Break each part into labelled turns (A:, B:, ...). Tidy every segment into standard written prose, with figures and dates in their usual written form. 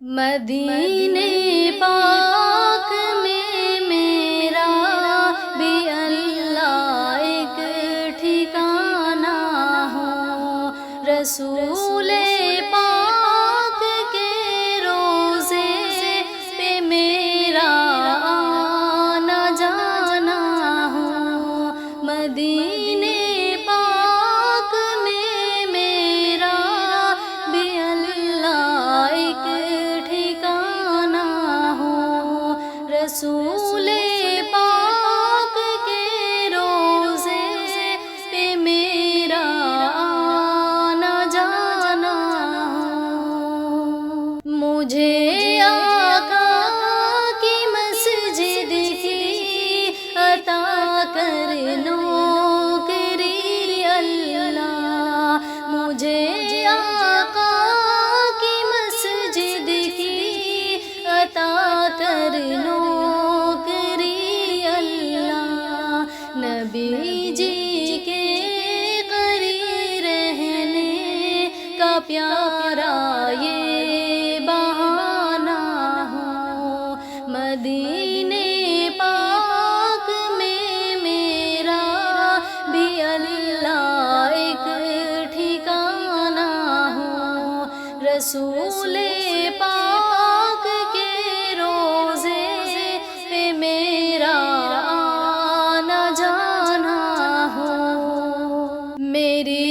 A: مدینے پاک میں میرا بھی اللہ ایک ٹھکانہ ہو، رسول پاک کے روزے پہ میرا آنا جانا ہو، مدینے پاک میں میرا بھی اللہ ایک ٹھکانہ ہو، رسول پاک کے روزے پہ میرا آنا جانا ہو، مجھے آقا کی مسجد کی عطا کر نوکری اللہ، مجھے آقا کی مسجد کی عطا کر نوکری اللہ، نبی جی کے قریب رہنے کا پیارا یہ بہانہ ہو، مدینے پاک میں میرا بھی اللہ ایک ٹھکانہ ہو، رسول پاک کے روزے پہ میرا آنا جانا ہو، میری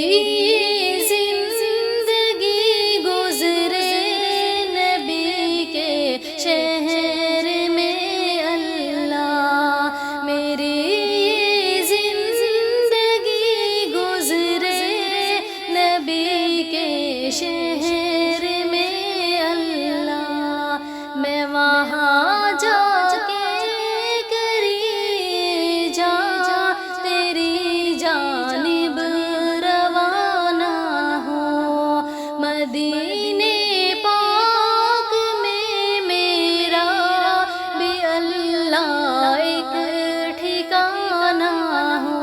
A: زندگی گزرے نبی کے شہر میں اللہ، میری زندگی گزرے نبی کے شہر میں اللہ، میں وہاں جا کے کری جا تیری جانب روانہ ہو، مدینے پاک میں میرا بھی اللہ ایک ٹھکانہ ہو،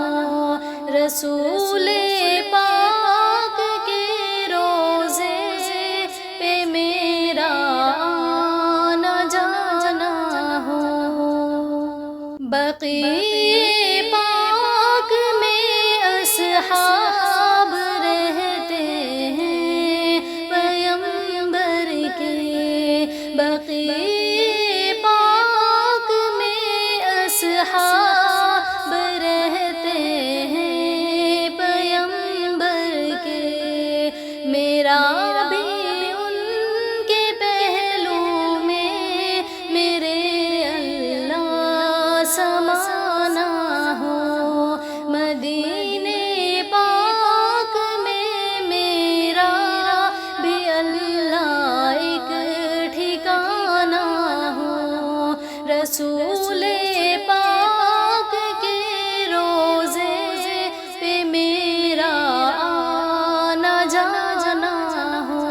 A: رسول پاک کے روزے پہ میرا آنا جانا ہو، بقیع پاک میں اصحاب رہتے ہیں پیغمبر کے، بقیع پاک میں اصحاب رہتے ہیں پیغمبر کے، میرا بھی ان کے پہلو میں میرے اللہ سمانا ہو، مدینے پاک میں میرا بھی اللہ ایک ٹھکانہ ہو، رسول پاک کے روزے پہ میرا آنا جانا ہو،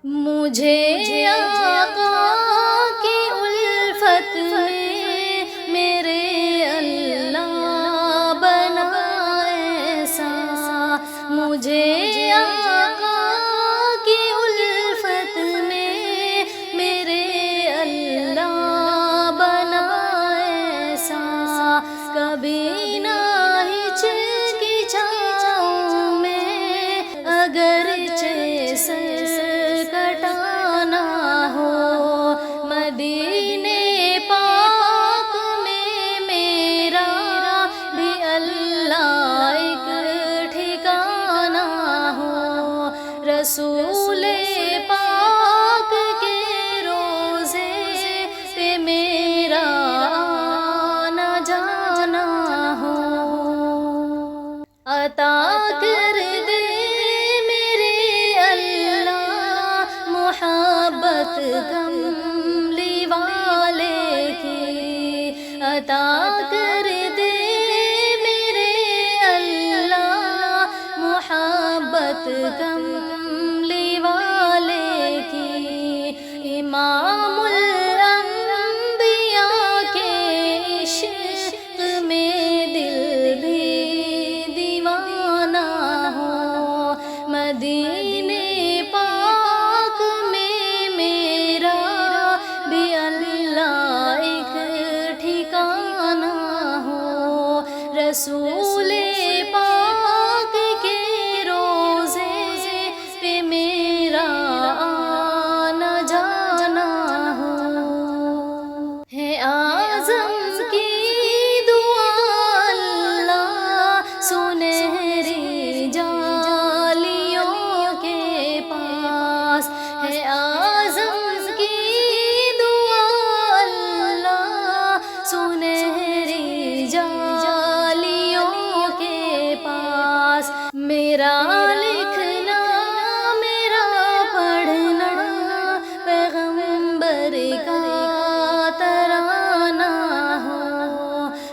A: مجھے آقا کی الفت میں میرے اللہ بنا ایسا، مجھے آقا کی الفت میں میرے اللہ بنا ایسا، کبھی نہ ہچکچاؤں میں اگرچہ سر کٹانا ہو، مدینے پاک میں میرا بھی اللہ ایک ٹھکانہ ہو، رسول پاک کے روزے پہ میرا آنا جانا ہو، عطا کر دے میرے اللہ محبت کملی والے کی، عطا کر دے میرے اللہ محبت کملی والے کی، امام الانبیاء کے عشق میں دل بھی دیوانہ ہو، مدینے پاک میں رسول پاک کے روزے پہ میرا آنا جانا ہو، ہے اعظم کی دعا اللہ سنہری جالیوں کے پاس، ہے اعظم کی دعا اللہ سنہری جالیوں کے پاس، میرا لکھنا میرا پڑھنا پیغمبر کا ترانہ ہو،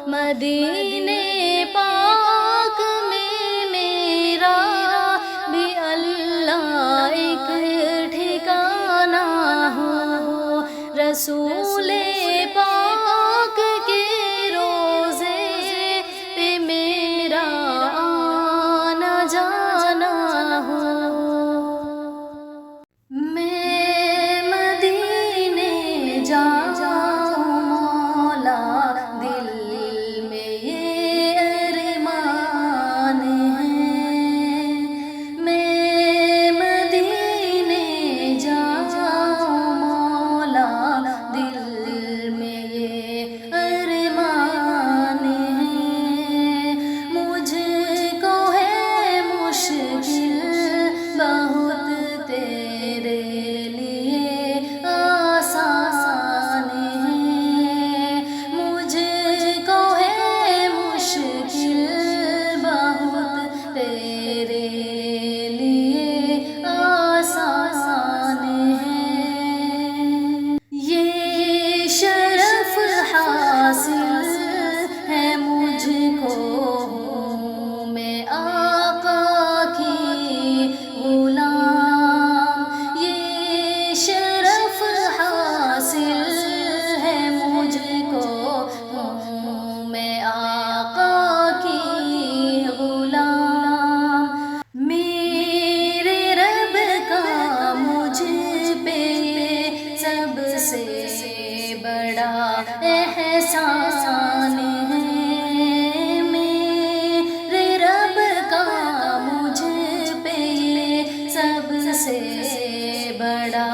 A: مدینے پاک میں میرا بھی اللہ ایک ٹھکانہ ہو، رسول پاک کے روزے پہ میرا آنا جانا ہو، میں مدینے جاؤں مولا دل میں یہ ارمان ہے، میں مدینے جاؤں مولا دل میں یہ ارمان ہے، مجھ کو ہے مشکل بہت تیرے لیے آسان ہے، مجھ کو ہے مشکل بہت تیرے لیے آسان ہے، یہ شرف حاصل ہے مجھ کو، ہوں میں آقا کی غلام، یہ شرف حاصل ہے مجھ کو، ہوں میں آقا کی غلام، میرے رب کا مجھ پہ سب سے بڑا احسان ہے، میرے رب کا مجھ پہ سب سے بڑا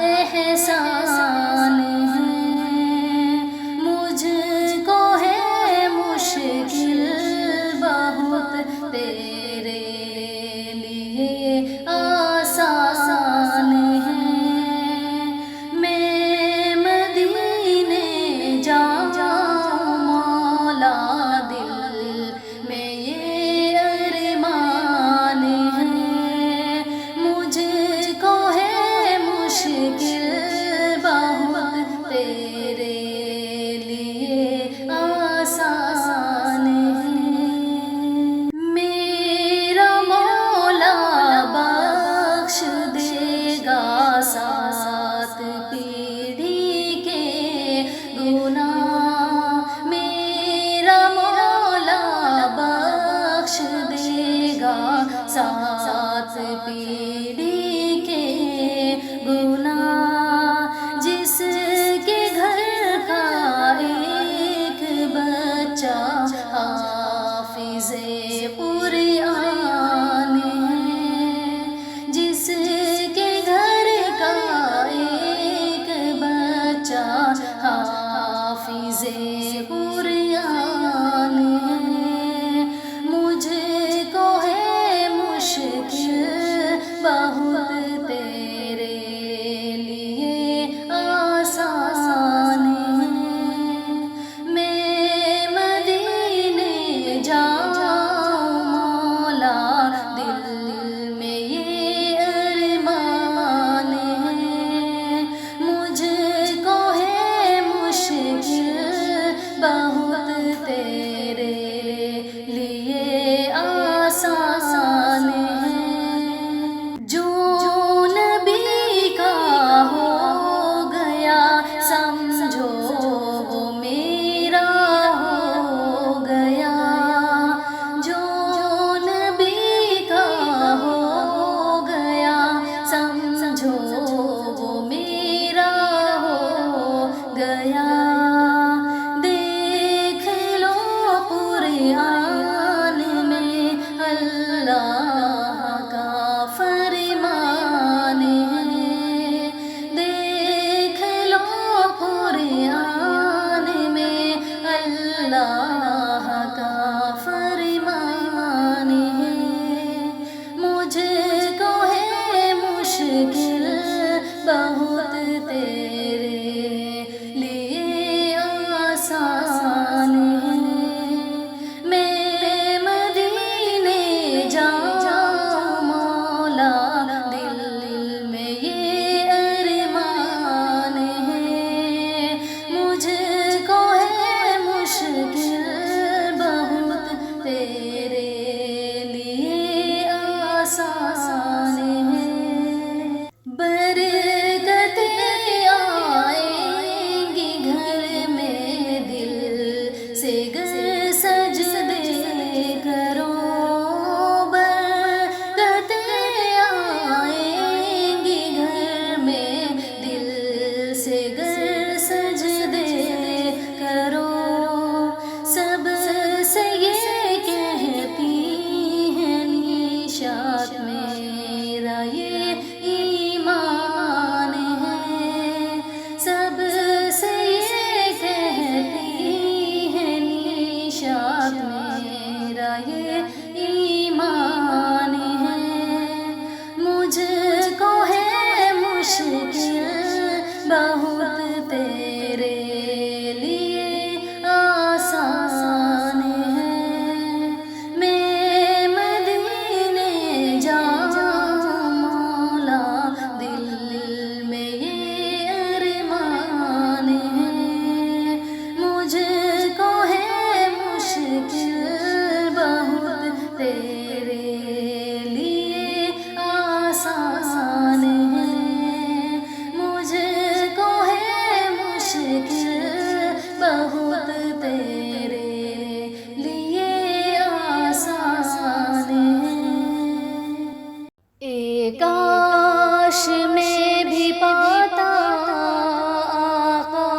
A: احسان ہے، مجھ کو ہے مشکل بہت تیرے لیے آسان ہے، میں مدینے جاؤں مولا دل میں یہ ارمان ہے، مجھ کو ہے مشکل بہت تیرے لیے آسان ہے، میں مدینے جاؤں مولا دل میں یہ ارمان ہے، مجھ کو ہے مشکل بہت تیرے لیے آسان ہے، مجھ کو ہے مشکل بہت تیرے لیے آسان ہے۔ کاش میں بھی پاتا آقا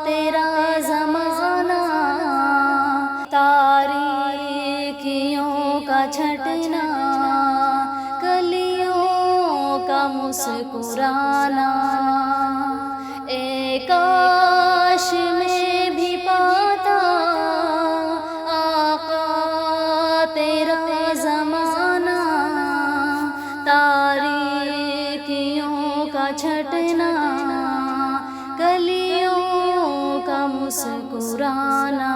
A: تیرا زمانہ، تاریکیوں کا چھٹنا، کلیوں کا مسکرانا، کاش میں بھی پاتا آقا تیرا زمانہ، تاریکیوں کا چھٹنا، کلیوں کا مسکرانا،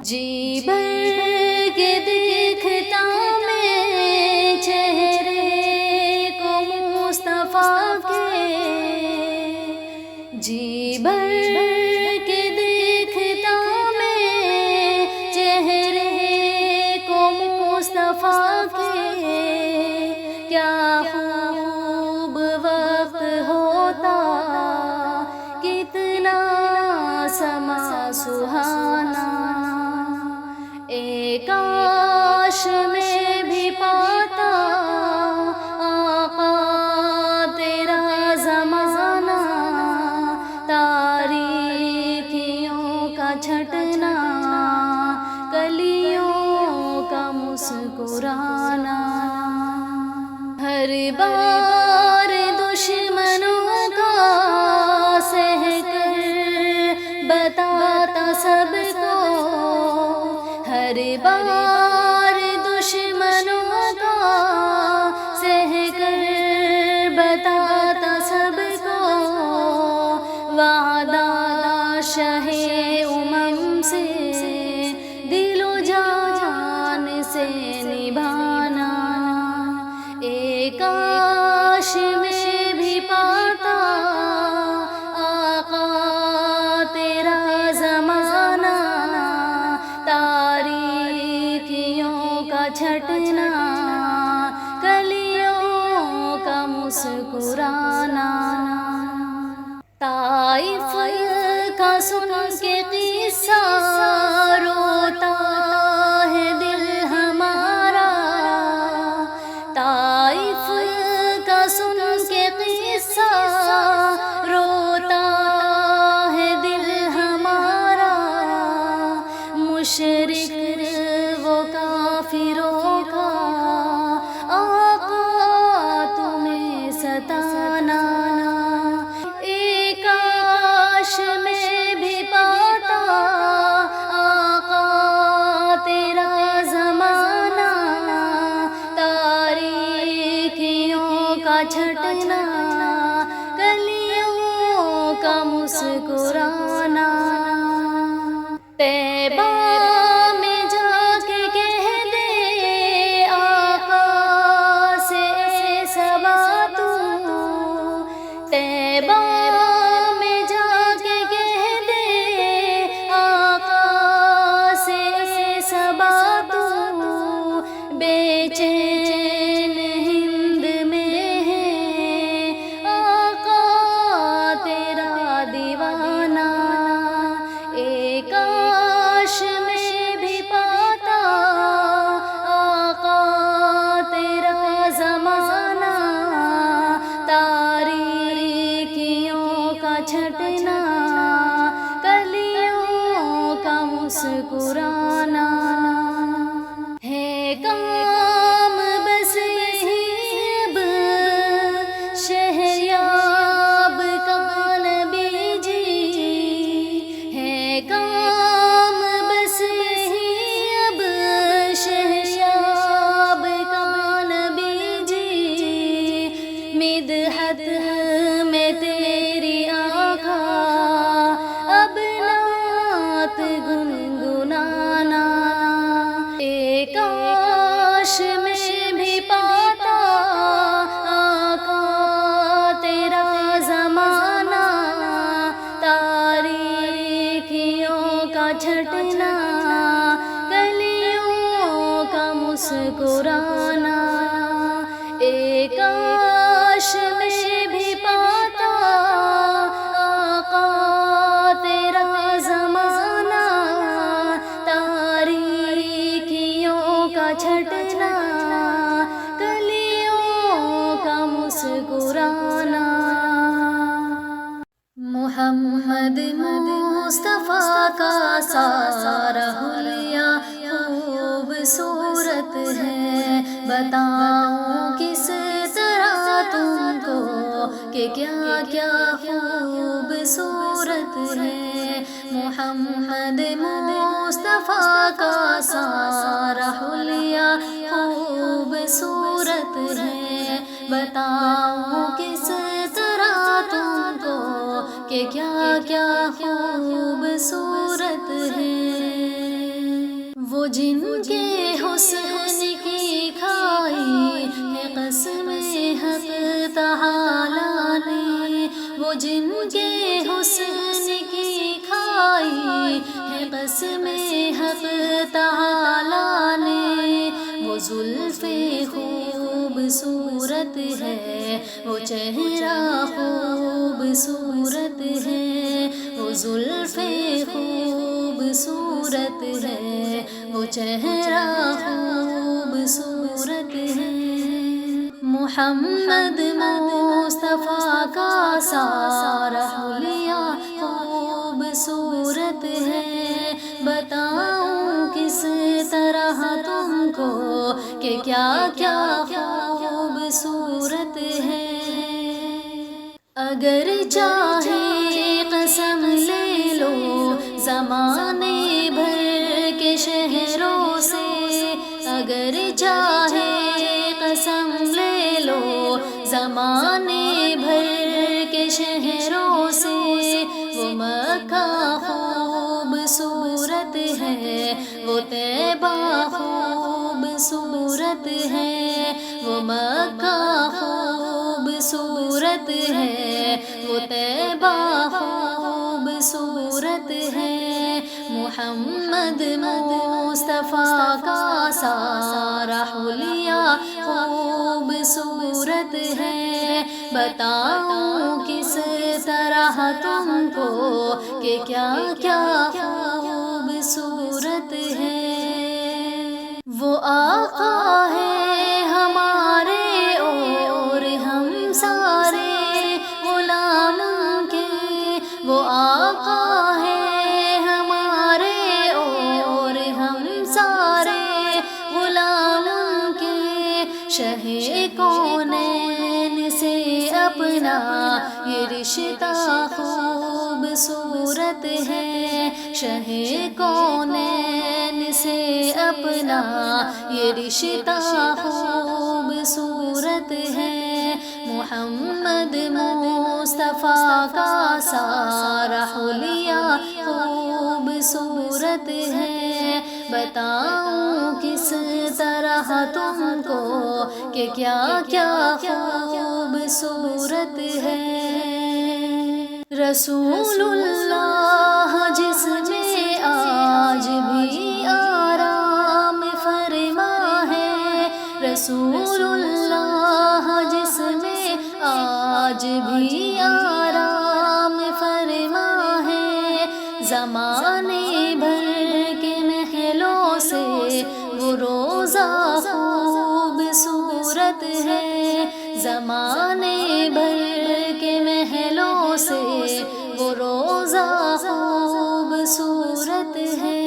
A: جی بھر کے دیکھتا میں چہرے کو مصطفیٰ کے، جی بھر کے دیکھتا میں چہرے کو مصطفیٰ کے، کیا خوب وقت ہوتا، کتنا سما سہانا، کاش میں بھی پاتا آقا تیرا زمانہ، تاریکیوں کا چھٹنا، کلیوں کا مسکرانا، ہر بار دشمنوں کا سہ کر بتاتا سب کو، ہر بار دشمنوں کا سہ کر بتاتا سب کو، وعدہ شاہ امم سے دل و جان سے نبھانا، کاش میں بھی پاتا آقا تیرا زمانہ، تاریکیوں کا چھٹنا، کلیوں کا مسکرانا، طائف کا سن کے قصہ روتا ہے دل ہمارا، طائف کا سن کے قصہ روتا ہے دل ہمارا، مشرک وہ کافروں کا آقا تمہیں ستانا، کاش میں بھی پاتا آقا تیرا زمانہ، تاریکیوں کا چھٹنا، کلیوں کا مسکرانا، طیبہ میں جا کے کہہ دے آقا سے سبا تو، طیبہ میں جا کے کہہ دے آقا سے سبا تو، بے چین ہند میں ہے آقا تیرا دیوانہ، کاش میں بھی پاتا آقا تیرا زمانہ، تاریکیوں کا چھٹنا، کلیوں کا مسکرانا، ہے کام بس یہی اب شہریاب کا نبی جی، ہے کام بس یہی اب شہریاب کا نبی جی، مدحت میں محمد مصطفیٰ کا سارا حلیہ خوبصورت ہے، بتاؤں کس طرح تم کو کہ کیا کیا خوبصورت ہے۔ محمد مصطفیٰ کا سارا حلیہ خوبصورت ہے، بتاؤں کس طرح تم کو کہ کیا کیا خوبصورت ہے۔ وہ جن کے حسن کی کھائی ہے قسم حق تعالیٰ نے، وہ جن کے حسن کی کھائی ہے قسم حق تعالیٰ نے، وہ زلف خوبصورت ہے، وہ چہرہ خوبصورت ہے، وہ زلف خوبصورت ہے، وہ چہرہ خوبصورت ہے۔ محمد مصطفیٰ کا سارا حلیہ خوبصورت ہے، بتاؤں کس طرح تم کو کہ کیا کیا خوبصورت ہے۔ اگر چاہے قسم لے لو زمانے بھر کے شہروں سے، اگر چاہے قسم لے لو زمانے بھر کے شہروں سے، وہ مکہ خوبصورت ہے، وہ طیبہ خوبصورت ہے، وہ مکہ خوبصورت ہے، وہ طیبہ خوبصورت ہے۔ محمد مصطفیٰ کا سارا حلیہ خوبصورت ہے، بتاؤں کس طرح تم کو کہ کیا کیا خوبصورت ہے۔ وہ آقا ہے ہمارے اور ہم سارے غلاموں کے، وہ آقا ہے ہمارے اور ہم سارے غلاموں کے، شہ کونین سے اپنا یہ رشتہ خوبصورت ہے، شہ کونین سے اپنا یہ رشتہ خوبصورت ہے۔ محمد مصطفیٰ کا سارا حلیہ خوبصورت ہے، بتاؤں کس طرح تم کو کہ کیا کیا خوبصورت ہے۔ رسول اللہ جس میں آج بھی آرام فرما ہے، رسول اللہ جس میں آج بھی آرام فرما ہے، زمانے بھر کے محلوں سے وہ روزہ خوبصورت ہے، زمانے بھر کے محلوں سے وہ روزہ خوبصورت ہے۔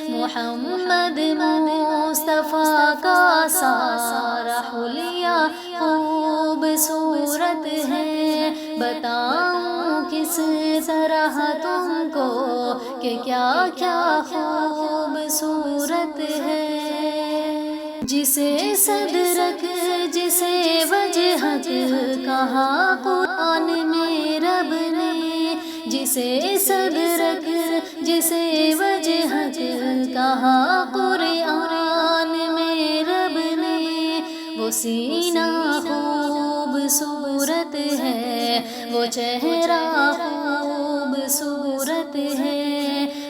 A: محمد مصطفیٰ کا سارا حلیہ خوبصورت ہے، بتاؤں کس طرح تم کو کہ کیا کیا خوبصورت ہے۔ جسے صدرک جسے وجہت کہا قرآن میں رب نے، جسے صدرک جسے وجہت کہا قرآن میں رب نے، وہ سینہ خوبصورت ہے، وہ چہرہ خوبصورت ہے،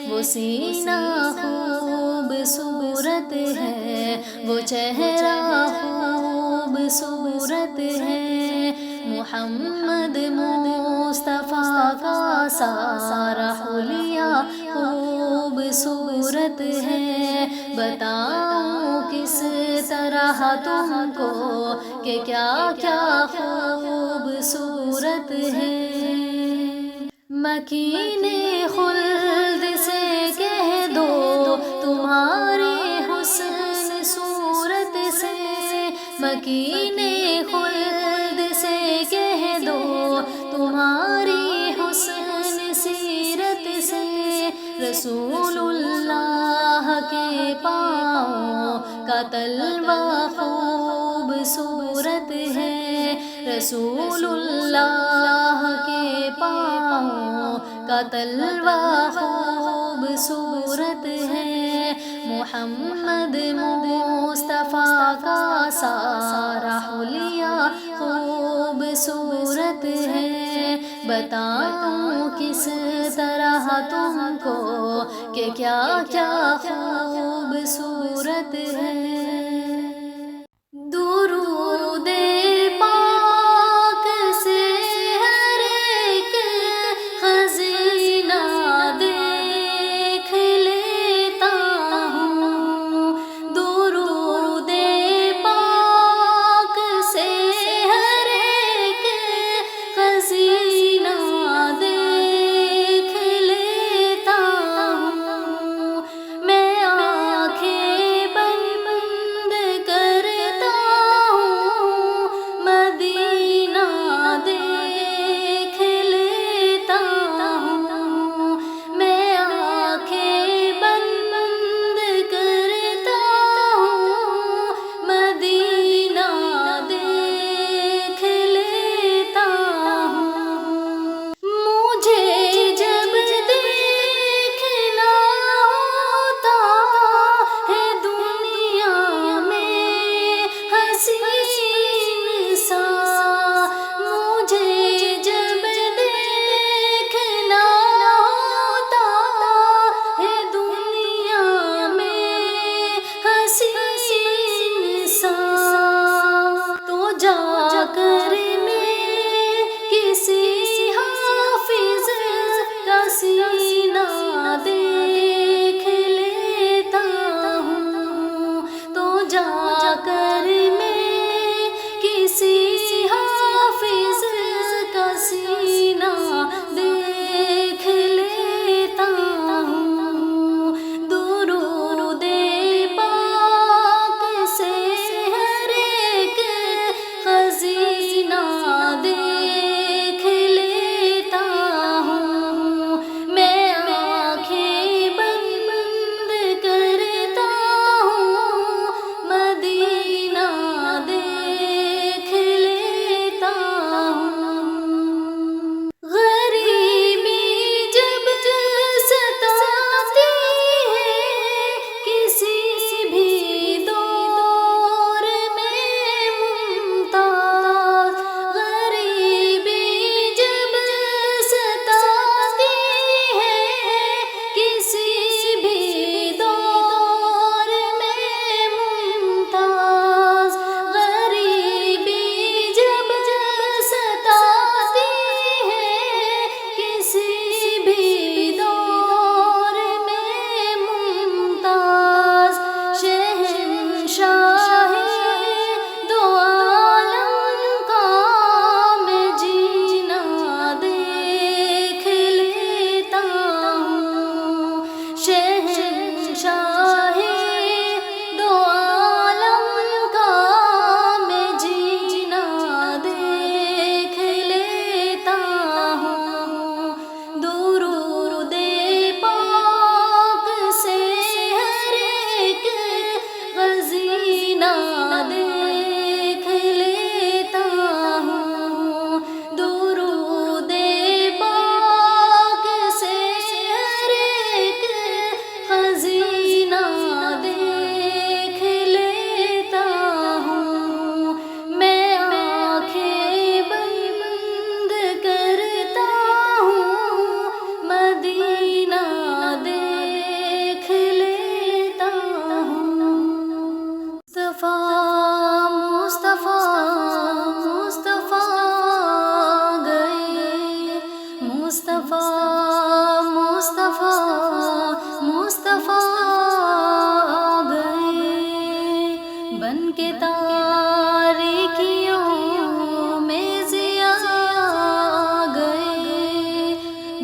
A: وہ سینہ خوبصورت ہے، وہ چہرہ خوبصورت ہے۔ محمد مصطفیٰ کا سارا حلیہ خوبصورت ہے، بتاؤں کس طرح تم کو کہ کیا کیا خوبصورت ہے۔ مکین خلد سے کہہ دو تمہارے حسن صورت سے، مکین خلد سے کہہ دو تمہاری حسن سیرت سے، رسول اللہ کے پاؤں کا تلوہ خوبصورت ہے، رسول اللہ کے پاؤں کا تلوہ خوبصورت ہے، محمد مصطفیٰ کا سارا حلیہ خوبصورت ہے، بتاؤں کس طرح تم کو کہ کیا کیا خوبصورت ہے۔ درود پاک سے ہر ایک خزینہ دیکھ لیتا ہوں، درود پاک سے ہر ایک خزینہ دیکھ لیتا ہوں، میں آنکھیں بند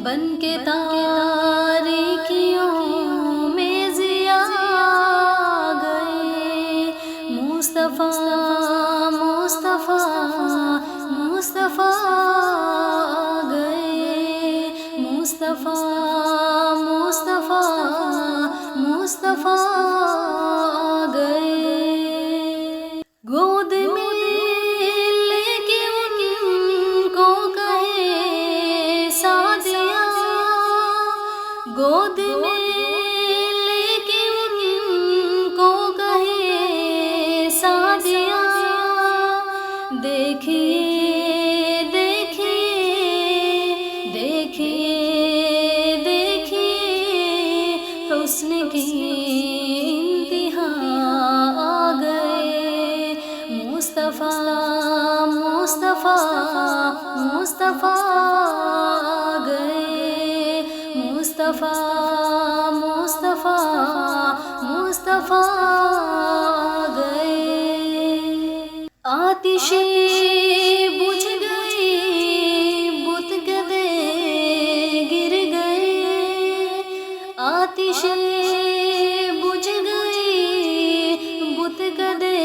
A: بن کے تاریکیوں میں ضیا گئے، مصطفیٰ مصطفیٰ مصطفیٰ گئے، مصطفیٰ مصطفیٰ مصطفیٰ گئے، گود میں لے کے ان کو کہے سعدیہ، گود میں لے کے ان کو کہے سعدیہ، دیکھیے دیکھیے دیکھیے دیکھیے حسن کی انتہا آ گئے، مصطفیٰ مصطفیٰ مصطفیٰ گئے، مصطفیٰ مصطفیٰ مصطفیٰ گئے، آتشیں بجھ گئی بت کدے گر گئے، آتشیں بجھ گئی بت کدے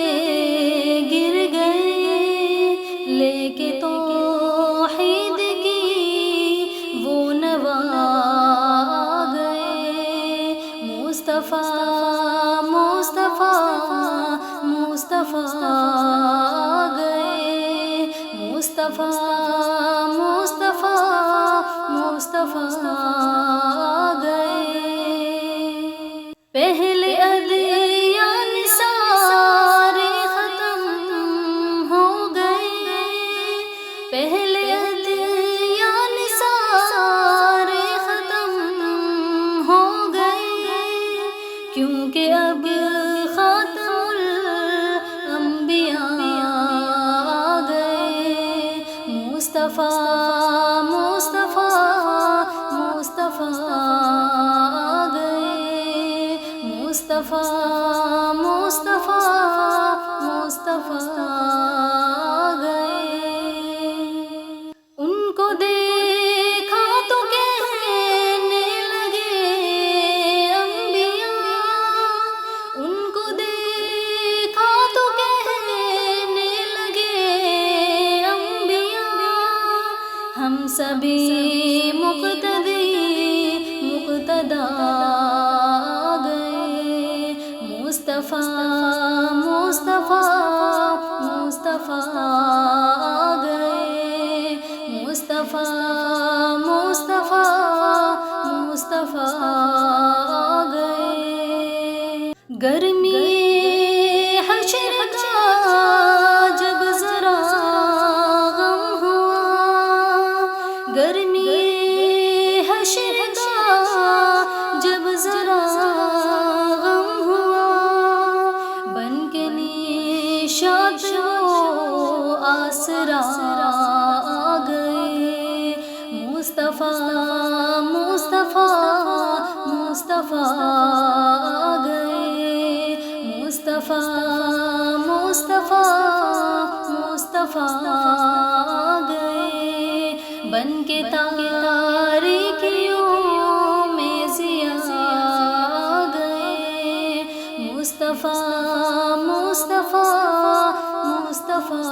A: گر گئے، لے کے توحید کی وہ نوا گئے، مصطفیٰ مصطفیٰ مصطفیٰ گئے، مصطفیٰ مصطفیٰ مصطفیٰ گئے، پہلے ادیان سارے ختم ہو گئے، پہلے ادیان سارے ختم ہو گئے، کیونکہ اب خاتم الانبیاء آ گئے، مصطفیٰ مصطفیٰ مصطفیٰ گئے، مصطفیٰ مصطفیٰ مصطفیٰ گئے، ان کو دیکھا تو کہنے لگے انبیاء، ان کو دیکھا تو کہنے لگے انبیاء، ہم سبھی مقتدی مقتدا گئے، مصطفیٰ مصطفیٰ مصطفیٰ گئے، مصطفیٰ مصطفیٰ مصطفیٰ گئے، گرمی حشر کا جب ذرا غم ہوا، گرمی حشر کا جب ذرا غم ہوا، بن کے نشاط وہ آسرا آ گئے، مصطفیٰ مصطفیٰ مصطفیٰ گئے، مصطفیٰ مصطفیٰ مصطفیٰ گئے، بن کے تاریکیوں میں ضیا گئے، مصطفیٰ مصطفیٰ مصطفیٰ